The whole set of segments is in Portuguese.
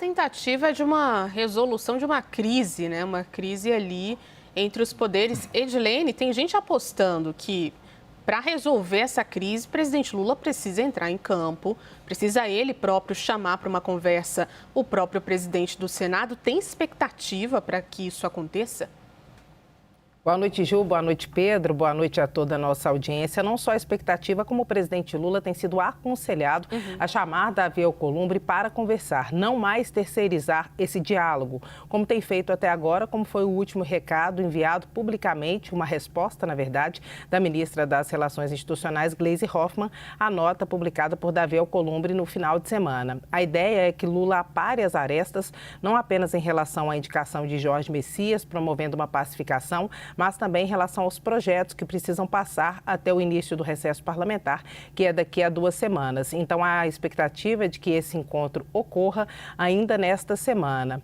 tentativa é de uma resolução de uma crise, né? Uma crise ali entre os poderes. Edilene, tem gente apostando que para resolver essa crise, o presidente Lula precisa entrar em campo, precisa ele próprio chamar para uma conversa o próprio presidente do Senado. Tem expectativa para que isso aconteça? Boa noite, Ju. Boa noite, Pedro. Boa noite a toda a nossa audiência. Não só a expectativa, como o presidente Lula tem sido aconselhado a chamar Davi Alcolumbre para conversar, não mais terceirizar esse diálogo, como tem feito até agora, como foi o último recado enviado publicamente, uma resposta, na verdade, da ministra das Relações Institucionais, Gleisi Hoffmann, à nota publicada por Davi Alcolumbre no final de semana. A ideia é que Lula apare as arestas, não apenas em relação à indicação de Jorge Messias, promovendo uma pacificação, mas também em relação aos projetos que precisam passar até o início do recesso parlamentar, que é daqui a 2 semanas. Então, a expectativa é de que esse encontro ocorra ainda nesta semana.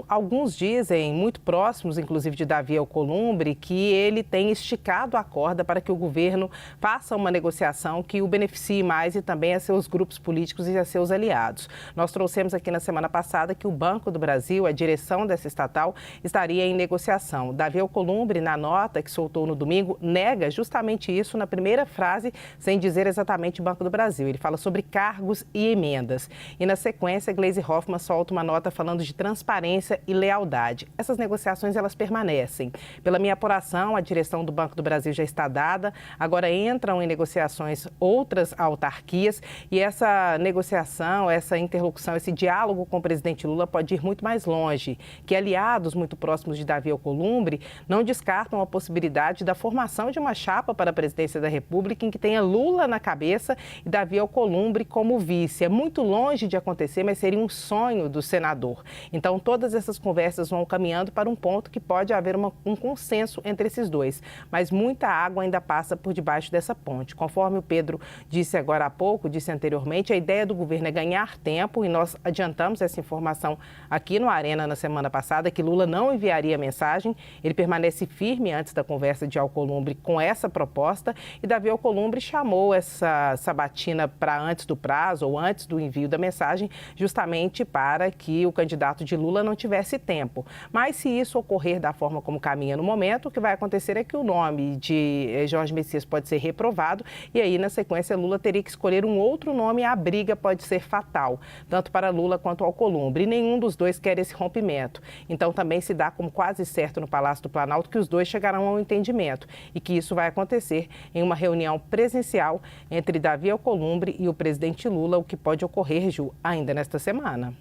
Alguns dizem, muito próximos, inclusive de Davi Alcolumbre, que ele tem esticado a corda para que o governo faça uma negociação que o beneficie mais e também a seus grupos políticos e a seus aliados. Nós trouxemos aqui na semana passada que o Banco do Brasil, a direção dessa estatal, estaria em negociação. Davi Alcolumbre, na nota que soltou no domingo, nega justamente isso na primeira frase, sem dizer exatamente Banco do Brasil. Ele fala sobre cargos e emendas. E na sequência, Gleisi Hoffmann solta uma nota falando de transparência e lealdade. Essas negociações, elas permanecem. Pela minha apuração, a direção do Banco do Brasil já está dada. Agora entram em negociações outras autarquias e essa negociação, essa interlocução, esse diálogo com o presidente Lula pode ir muito mais longe. Que aliados muito próximos de Davi Alcolumbre não descartam a possibilidade da formação de uma chapa para a presidência da República em que tenha Lula na cabeça e Davi Alcolumbre como vice. É muito longe de acontecer, mas seria um sonho do senador. Então, todas essas conversas vão caminhando para um ponto que pode haver um consenso entre esses dois. Mas muita água ainda passa por debaixo dessa ponte. Conforme o Pedro disse agora há pouco, disse anteriormente, a ideia do governo é ganhar tempo e nós adiantamos essa informação aqui no Arena na semana passada, que Lula não enviaria mensagem, ele permanece firme antes da conversa de Alcolumbre com essa proposta e Davi Alcolumbre chamou essa sabatina para antes do prazo ou antes do envio da mensagem justamente para que o candidato de Lula não tivesse tempo. Mas se isso ocorrer da forma como caminha no momento, o que vai acontecer é que o nome de Jorge Messias pode ser reprovado e aí na sequência Lula teria que escolher um outro nome e a briga pode ser fatal, tanto para Lula quanto Alcolumbre. E nenhum dos dois quer esse rompimento. Então também se dá como quase certo no Palácio do Planalto que os dois chegarão ao entendimento e que isso vai acontecer em uma reunião presencial entre Davi Alcolumbre e o presidente Lula, o que pode ocorrer, Ju, ainda nesta semana.